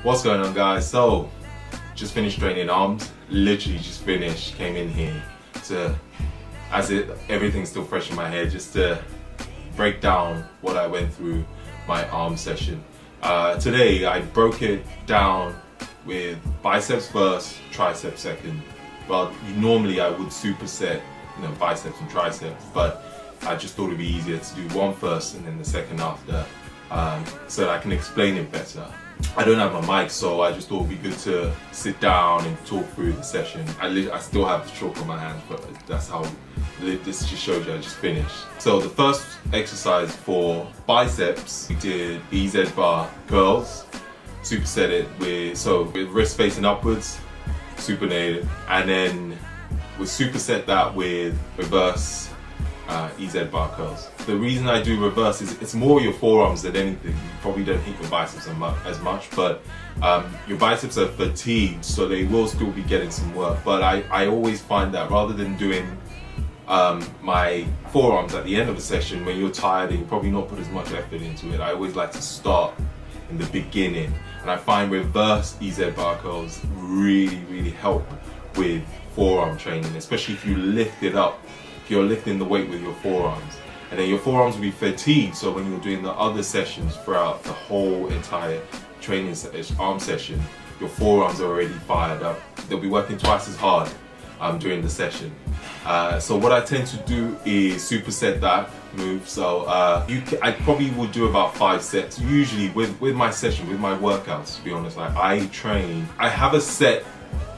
What's going on, guys? So, just finished training arms. Literally just finished. Came in here to, everything's still fresh in my head, just to break down what I went through my arm session. Today I broke it down with biceps first, triceps second. Well, normally I would superset, biceps and triceps, but I just thought it'd be easier to do one first and then the second after, so that I can explain it better. I don't have my mic, so I just thought it'd be good to sit down and talk through the session. I still have the chalk on my hand, but that's how this just shows you I just finished. So the first exercise for biceps, we did EZ bar curls, superset it with wrist facing upwards, supinated, and then we superset that with reverse EZ bar curls. The reason I do reverse is it's more your forearms than anything. You probably don't hit your biceps as much, but your biceps are fatigued, so they will still be getting some work. But I always find that rather than doing my forearms at the end of the session when you're tired and you probably not put as much effort into it, I always like to start in the beginning. And I find reverse EZ bar curls really help with forearm training, especially if you lift it up. You're lifting the weight with your forearms, and then your forearms will be fatigued, so when you're doing the other sessions throughout the whole entire training arm session, your forearms are already fired up. They'll be working twice as hard during the session. So what I tend to do is superset that move. So I probably would do about 5 sets usually with my session, with my workouts, to be honest. Like I have a set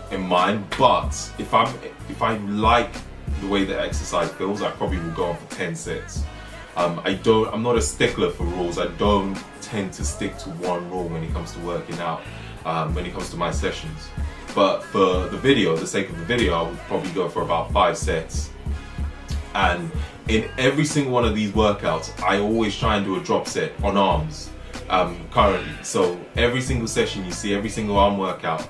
in mind, but if I like the way the exercise feels, I probably will go on for 10 sets. I'm not a stickler for rules. I don't tend to stick to one rule when it comes to working out, when it comes to my sessions. But for the sake of the video, I would probably go for about 5 sets. And in every single one of these workouts, I always try and do a drop set on arms currently. So every single session you see, every single arm workout,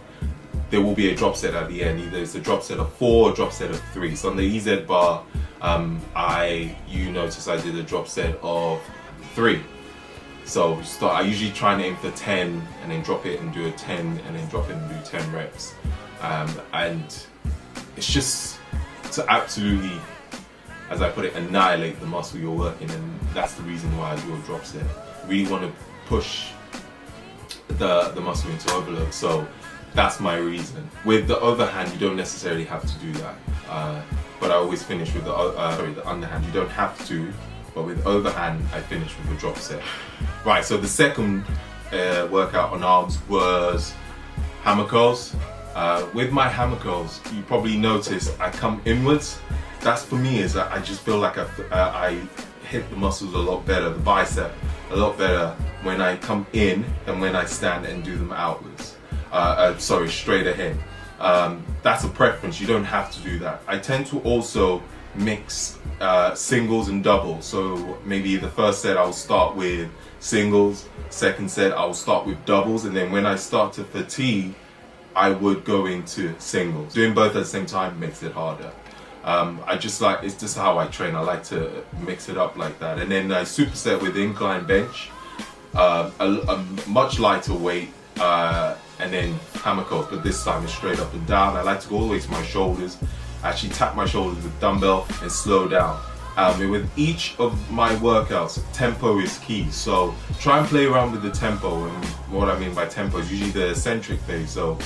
there will be a drop set at the end. Either it's a drop set of 4 or a drop set of 3. So on the EZ bar, you notice I did a drop set of 3. So I usually try and aim for 10 and then drop it and do a 10 and then drop it and do 10 reps. And it's just to absolutely, as I put it, annihilate the muscle you're working, and that's the reason why I do a drop set. I really want to push the muscle into overload. So that's my reason. With the overhand, you don't necessarily have to do that, but I always finish with the underhand. You don't have to, but with overhand, I finish with a drop set. Right, so the second workout on arms was hammer curls. With my hammer curls, you probably notice I come inwards. That's for me, is I just feel like I hit the muscles a lot better, the bicep a lot better when I come in than when I stand and do them outwards. Straight ahead. That's a preference. You don't have to do that. I tend to also mix singles and doubles. So maybe the first set I'll start with singles, second set I'll start with doubles, and then when I start to fatigue, I would go into singles. Doing both at the same time makes it harder. It's just how I train. I like to mix it up like that. And then I superset with incline bench, a much lighter weight, and then hammer curls, but this time it's straight up and down. I like to go all the way to my shoulders, actually tap my shoulders with dumbbell and slow down. With each of my workouts, tempo is key, so try and play around with the tempo. And what I mean by tempo is usually the eccentric phase. So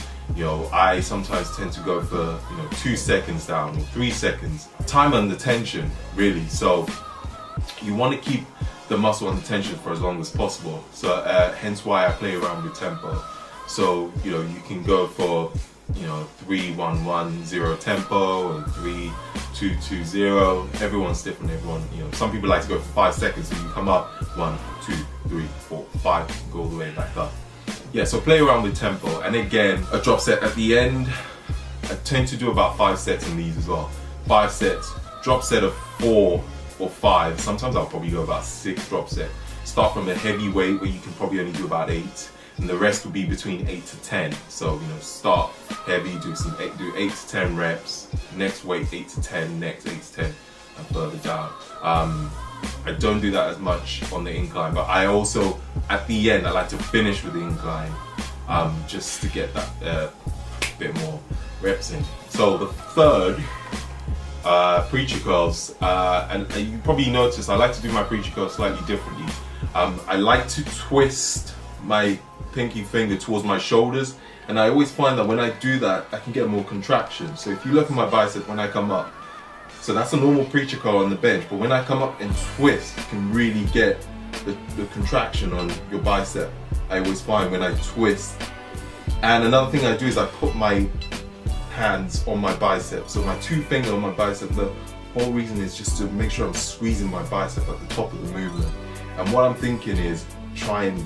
I sometimes tend to go for 2 seconds down or 3 seconds. Time under tension, really. So you want to keep the muscle under tension for as long as possible. So hence why I play around with tempo. So you can go for 3-1-1-0 tempo or 3-2-2-0. Everyone's different. Some people like to go for 5 seconds, so you come up 1, 2, 3, 4, 5, go all the way back up. Yeah, so play around with tempo, and again a drop set at the end. I tend to do about 5 sets in these as well. 5 sets, drop set of 4 or 5. Sometimes I'll probably go about 6 drop sets. Start from a heavy weight where you can probably only do about 8. And the rest will be between 8 to 10. So start heavy, do 8 to 10 reps. Next weight 8 to 10, next 8 to 10, and further down. I don't do that as much on the incline, but I also, at the end, I like to finish with the incline just to get that bit more reps in. So the third, preacher curls, and you probably noticed I like to do my preacher curls slightly differently. I like to twist my pinky finger towards my shoulders, and I always find that when I do that I can get more contraction. So if you look at my bicep when I come up, so that's a normal preacher curl on the bench, but when I come up and twist, you can really get the contraction on your bicep. I always find when I twist. And another thing I do is I put my hands on my bicep, so my two fingers on my bicep. The whole reason is just to make sure I'm squeezing my bicep at the top of the movement. And what I'm thinking is try and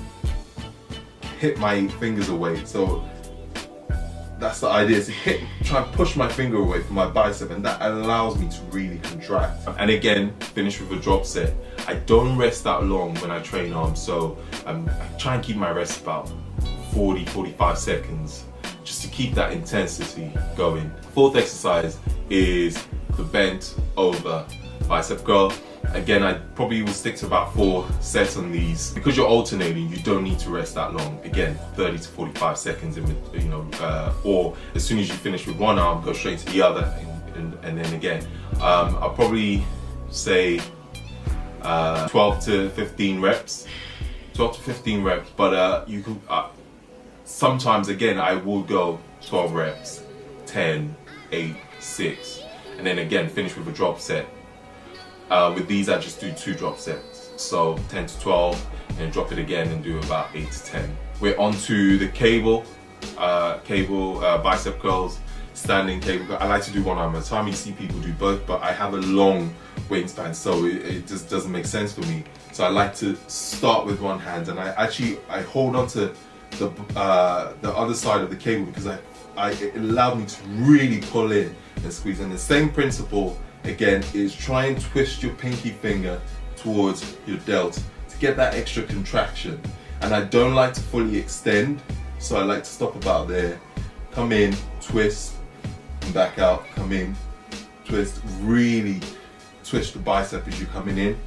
hit my fingers away. So that's the idea, is to try and push my finger away from my bicep, and that allows me to really contract. And again, finish with a drop set. I don't rest that long when I train arms, so I try and keep my rest about 40-45 seconds, just to keep that intensity going. Fourth exercise is the bent over bicep curl. Again, I probably will stick to about 4 sets on these. Because you're alternating, you don't need to rest that long. Again, 30 to 45 seconds, or as soon as you finish with one arm, go straight to the other, and then again. I'll probably say 12 to 15 reps. 12 to 15 reps, but you can, sometimes again, I will go 12 reps, 10, 8, 6, and then again, finish with a drop set. With these, I just do 2 drop sets, so 10 to 12, and drop it again and do about 8 to 10. We're on to the cable bicep curls, standing cable curl. I like to do one arm at a time. You see people do both, but I have a long wingspan, so it just doesn't make sense for me. So I like to start with one hand, and I hold on to the other side of the cable, because it allowed me to really pull in and squeeze. And the same principle again is try and twist your pinky finger towards your delt to get that extra contraction. And I don't like to fully extend, so I like to stop about there, come in, twist, and back out, come in, twist, really twist the bicep as you're coming in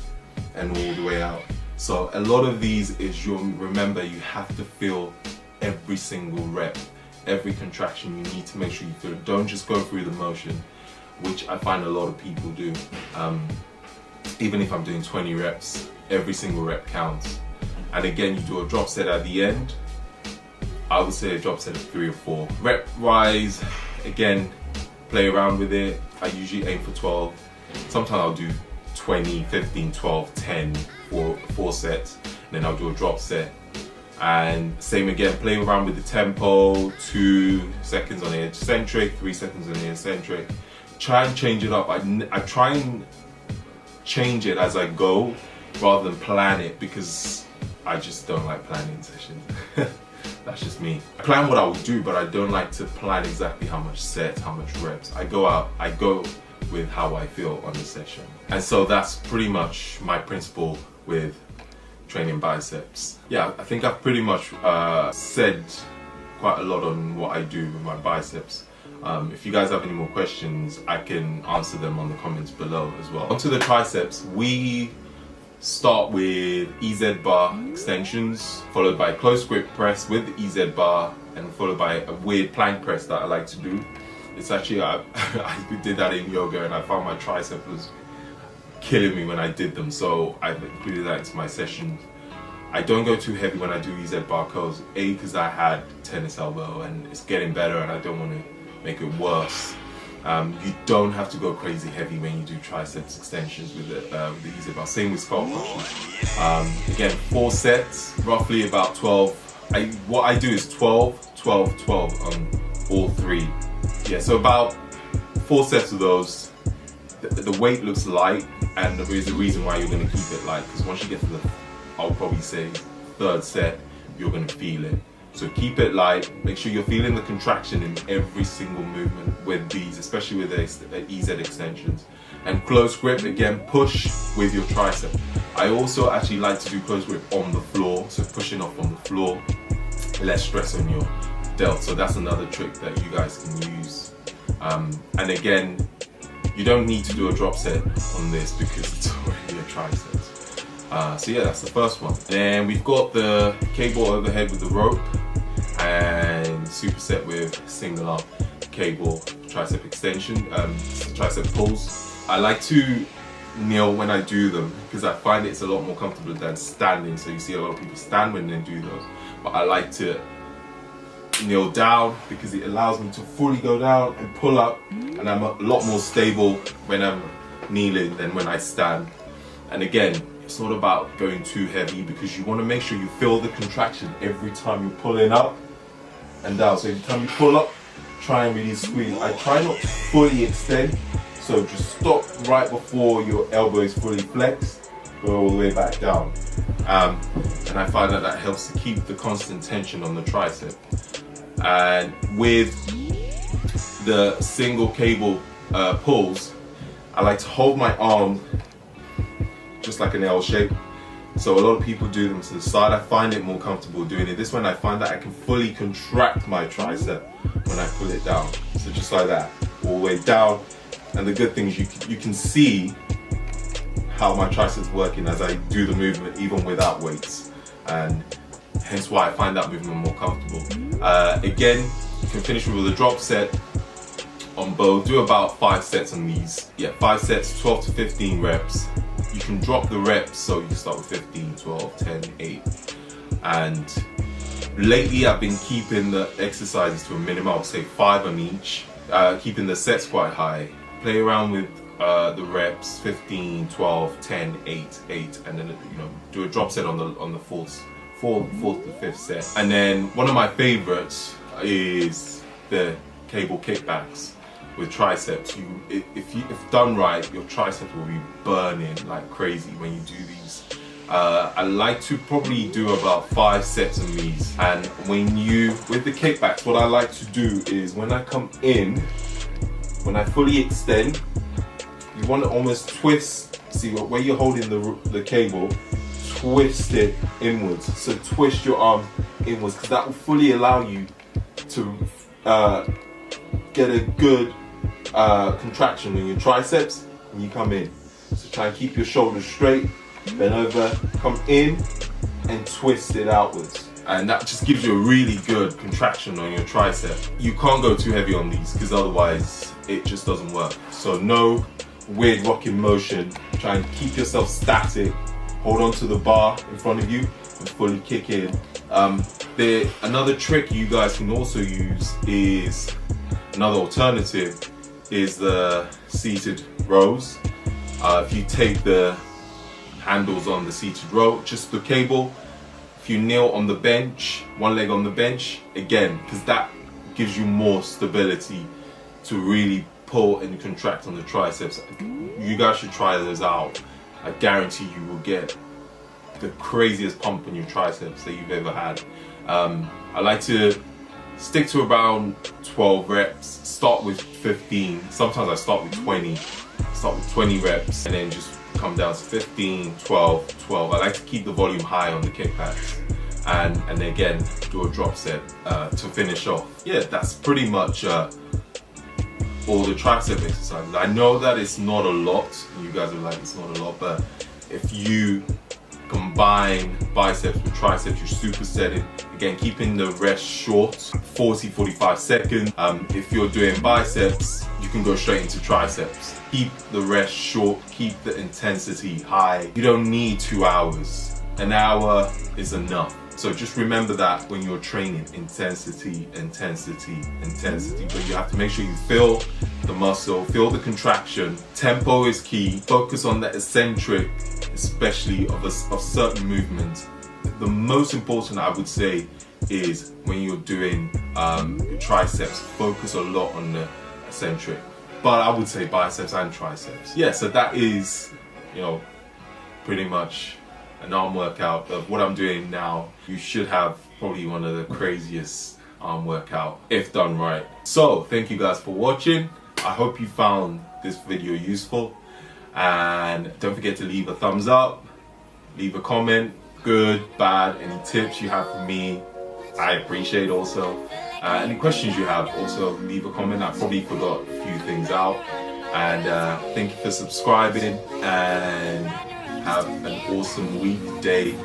and all the way out. So a lot of these is remember, you have to feel every single rep, every contraction. You need to make sure you feel it. Don't just go through the motion, which I find a lot of people do. Even if I'm doing 20 reps, every single rep counts. And again, you do a drop set at the end. I would say a drop set of 3 or 4. Rep wise, again, play around with it. I usually aim for 12. Sometimes I'll do 20, 15, 12, 10, 4 sets. And then I'll do a drop set. And same again, play around with the tempo, 2 seconds on the eccentric, 3 seconds on the eccentric. Try and change it up. I try and change it as I go rather than plan it, because I just don't like planning sessions. That's just me. I plan what I will do, but I don't like to plan exactly how much sets, how much reps. I go with how I feel on the session. And so that's pretty much my principle with training biceps. Yeah, I think I've pretty much said quite a lot on what I do with my biceps. If you guys have any more questions, I can answer them on the comments below as well. Onto the triceps, we start with EZ bar extensions, followed by close grip press with EZ bar, and followed by a weird plank press that I like to do. It's actually, I did that in yoga, and I found my tricep was killing me when I did them, so I've included that into my sessions. I don't go too heavy when I do EZ bar curls, because I had tennis elbow and it's getting better and I don't want to make it worse. You don't have to go crazy heavy when you do triceps extensions with the EZ bar. Same with skull crushes. Again, 4 sets, roughly about 12. What I do is 12, 12, 12 on all 3. Yeah, so about 4 sets of those. The weight looks light, and there is a reason why you're going to keep it light, because once you get to the, I'll probably say 3rd set, you're going to feel it. So keep it light, make sure you're feeling the contraction in every single movement with these, especially with the EZ extensions. And close grip, again, push with your tricep. I also actually like to do close grip on the floor, so pushing off on the floor, less stress on your delt. So that's another trick that you guys can use. And again, you don't need to do a drop set on this because it's already a tricep. So yeah, that's the first one. Then we've got the cable overhead with the rope. and superset with single arm cable tricep extension, tricep pulls. I like to kneel when I do them because I find it's a lot more comfortable than standing. So you see a lot of people stand when they do those, but I like to kneel down because it allows me to fully go down and pull up, and I'm a lot more stable when I'm kneeling than when I stand. And again, it's not about going too heavy because you want to make sure you feel the contraction every time you're pulling up and down. So every time you pull up, try and really squeeze. I try not to fully extend, so just stop right before your elbow is fully flexed, go all the way back down. And I find that helps to keep the constant tension on the tricep. And with the single cable pulls, I like to hold my arm just like an L shape. So a lot of people do them to the side. I find it more comfortable doing it this way, and I find that I can fully contract my tricep when I pull it down. So just like that, all the way down. And the good thing is you can see how my triceps working as I do the movement even without weights, and hence why I find that movement more comfortable. Again, you can finish with a drop set on both. Do about 5 sets on these. Yeah, 5 sets, 12 to 15 reps. You can drop the reps, so you can start with 15, 12, 10, 8. And lately I've been keeping the exercises to a minimum, I would say 5 on each, keeping the sets quite high. Play around with the reps, 15, 12, 10, 8, 8, and then do a drop set on the fourth to 5th set. And then one of my favorites is the cable kickbacks with triceps. If done right, your triceps will be burning like crazy when you do these. I like to probably do about 5 sets of these. And with the kickbacks, what I like to do is when I come in, when I fully extend, you want to almost twist. See where you're holding the cable, twist it inwards. So twist your arm inwards, because that will fully allow you to get a good contraction in your triceps when you come in. So try and keep your shoulders straight, bend over, come in and twist it outwards. And that just gives you a really good contraction on your tricep. You can't go too heavy on these because otherwise it just doesn't work. So no weird rocking motion. Try and keep yourself static. Hold on to the bar in front of you and fully kick in. Another trick you guys can also use is, another alternative is the seated rows. If you take the handles on the seated row, just the cable, if you kneel on the bench, one leg on the bench, again, because that gives you more stability to really pull and contract on the triceps. You guys should try those out. I guarantee you will get the craziest pump on your triceps that you've ever had. I like to stick to around 12 reps, start with 15, sometimes I start with 20, start with 20 reps and then just come down to 15, 12, 12. I like to keep the volume high on the kickbacks and then again do a drop set to finish off. Yeah, that's pretty much all the tricep exercises. I know that it's not a lot, you guys are like it's not a lot, but if you combine biceps with triceps, you're supersetting. Again, keeping the rest short, 40-45 seconds. If you're doing biceps, you can go straight into triceps. Keep the rest short, keep the intensity high. You don't need 2 hours. An hour is enough. So just remember that when you're training, intensity, intensity, intensity. But you have to make sure you feel the muscle, feel the contraction. Tempo is key. Focus on the eccentric, especially of certain movements. The most important, I would say, is when you're doing your triceps, focus a lot on the eccentric. But I would say biceps and triceps. Yeah, so that is, pretty much an arm workout of what I'm doing now. You should have probably one of the craziest arm workout if done right. So thank you guys for watching. I hope you found this video useful, and don't forget to leave a thumbs up, leave a comment, good, bad, any tips you have for me, I appreciate also. Any questions you have, also leave a comment. I probably forgot a few things out. And thank you for subscribing, and have an awesome week, day,